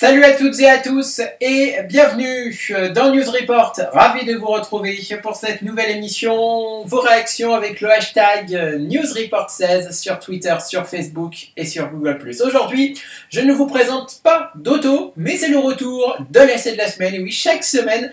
Salut à toutes et à tous et bienvenue dans News Report. Ravi de vous retrouver pour cette nouvelle émission. Vos réactions avec le hashtag News Report 16 sur Twitter, sur Facebook et sur Google+. Aujourd'hui, je ne vous présente pas d'auto, mais c'est le retour de l'essai de la semaine. Et oui, chaque semaine,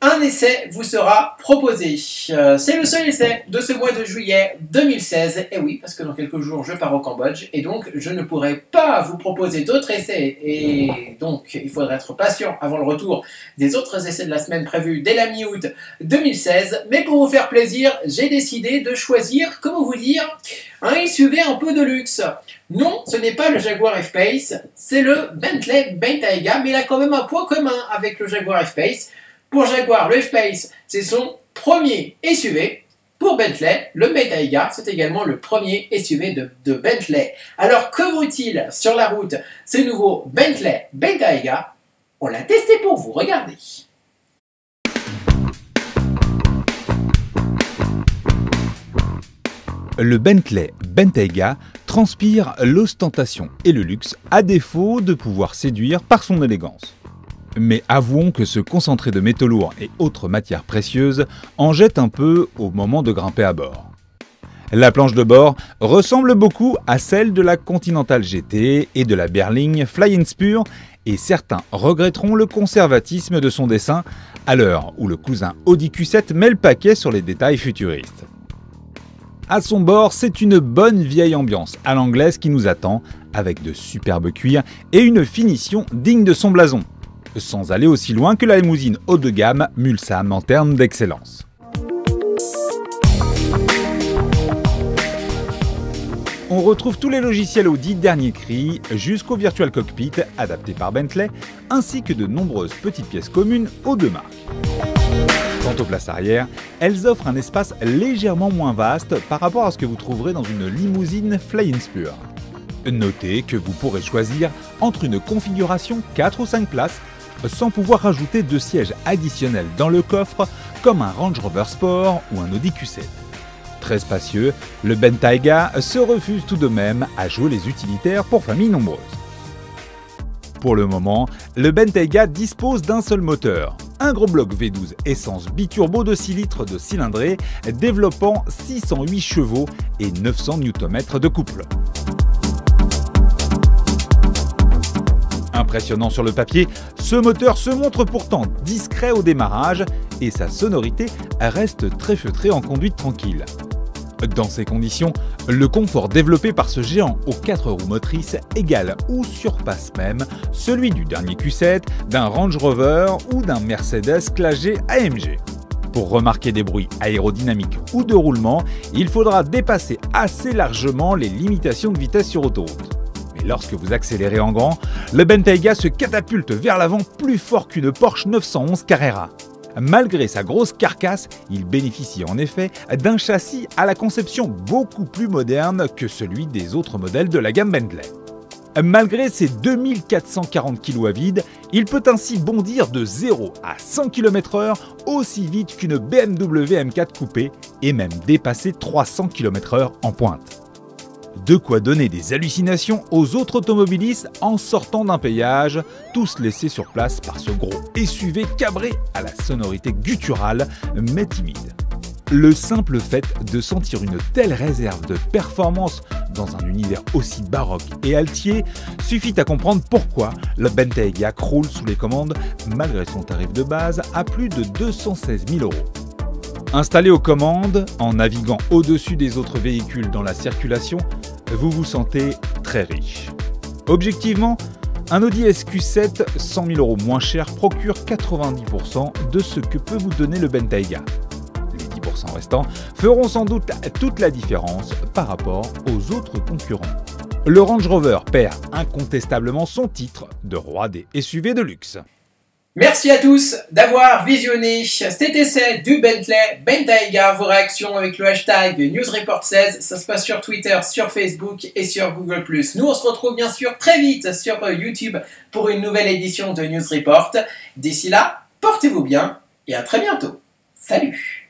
un essai vous sera proposé. C'est le seul essai de ce mois de juillet 2016. Et oui, parce que dans quelques jours, je pars au Cambodge. Et donc, je ne pourrai pas vous proposer d'autres essais. Et donc, il faudra être patient avant le retour des autres essais de la semaine prévus dès la mi-août 2016. Mais pour vous faire plaisir, j'ai décidé de choisir, comment vous dire, un SUV un peu de luxe. Non, ce n'est pas le Jaguar F-Pace, c'est le Bentley Bentayga. Mais il a quand même un point commun avec le Jaguar F-Pace. Pour Jaguar, le F-Pace, c'est son premier SUV. Pour Bentley, le Bentayga, c'est également le premier SUV de Bentley. Alors, que vaut-il sur la route ce nouveau Bentley Bentayga? On l'a testé pour vous, regardez. Le Bentley Bentayga transpire l'ostentation et le luxe, à défaut de pouvoir séduire par son élégance. Mais avouons que se concentrer de métaux lourds et autres matières précieuses en jette un peu au moment de grimper à bord. La planche de bord ressemble beaucoup à celle de la Continental GT et de la Berline Fly-n-Spur, et certains regretteront le conservatisme de son dessin à l'heure où le cousin Audi Q7 met le paquet sur les détails futuristes. À son bord, c'est une bonne vieille ambiance à l'anglaise qui nous attend, avec de superbes cuirs et une finition digne de son blason, sans aller aussi loin que la limousine haut de gamme Mulsanne en termes d'excellence. On retrouve tous les logiciels Audi dernier cri jusqu'au Virtual Cockpit adapté par Bentley, ainsi que de nombreuses petites pièces communes aux deux marques. Quant aux places arrière, elles offrent un espace légèrement moins vaste par rapport à ce que vous trouverez dans une limousine Fly-n-Spur. Notez que vous pourrez choisir entre une configuration 4 ou 5 places, sans pouvoir rajouter 2 sièges additionnels dans le coffre comme un Range Rover Sport ou un Audi Q7. Très spacieux, le Bentayga se refuse tout de même à jouer les utilitaires pour familles nombreuses. Pour le moment, le Bentayga dispose d'un seul moteur, un gros bloc V12 essence biturbo de 6 litres de cylindrée développant 608 chevaux et 900 Nm de couple. Impressionnant sur le papier, ce moteur se montre pourtant discret au démarrage et sa sonorité reste très feutrée en conduite tranquille. Dans ces conditions, le confort développé par ce géant aux 4 roues motrices égale ou surpasse même celui du dernier Q7, d'un Range Rover ou d'un Mercedes Classe G AMG. Pour remarquer des bruits aérodynamiques ou de roulement, il faudra dépasser assez largement les limitations de vitesse sur autoroute. Lorsque vous accélérez en grand, le Bentayga se catapulte vers l'avant plus fort qu'une Porsche 911 Carrera. Malgré sa grosse carcasse, il bénéficie en effet d'un châssis à la conception beaucoup plus moderne que celui des autres modèles de la gamme Bentley. Malgré ses 2440 kg à vide, il peut ainsi bondir de 0 à 100 km/h aussi vite qu'une BMW M4 coupée et même dépasser 300 km/h en pointe. De quoi donner des hallucinations aux autres automobilistes en sortant d'un péage, tous laissés sur place par ce gros SUV cabré à la sonorité gutturale mais timide. Le simple fait de sentir une telle réserve de performance dans un univers aussi baroque et altier suffit à comprendre pourquoi le Bentayga croule sous les commandes malgré son tarif de base à plus de 216 000 €. Installé aux commandes, en naviguant au-dessus des autres véhicules dans la circulation, vous vous sentez très riche. Objectivement, un Audi SQ7 100 000 € moins cher procure 90% de ce que peut vous donner le Bentayga. Les 10% restants feront sans doute toute la différence par rapport aux autres concurrents. Le Range Rover perd incontestablement son titre de roi des SUV de luxe. Merci à tous d'avoir visionné cet essai du Bentley Bentayga. Vos réactions avec le hashtag NewsReport16, ça se passe sur Twitter, sur Facebook et sur Google+. Nous, on se retrouve bien sûr très vite sur YouTube pour une nouvelle édition de News Report. D'ici là, portez-vous bien et à très bientôt. Salut!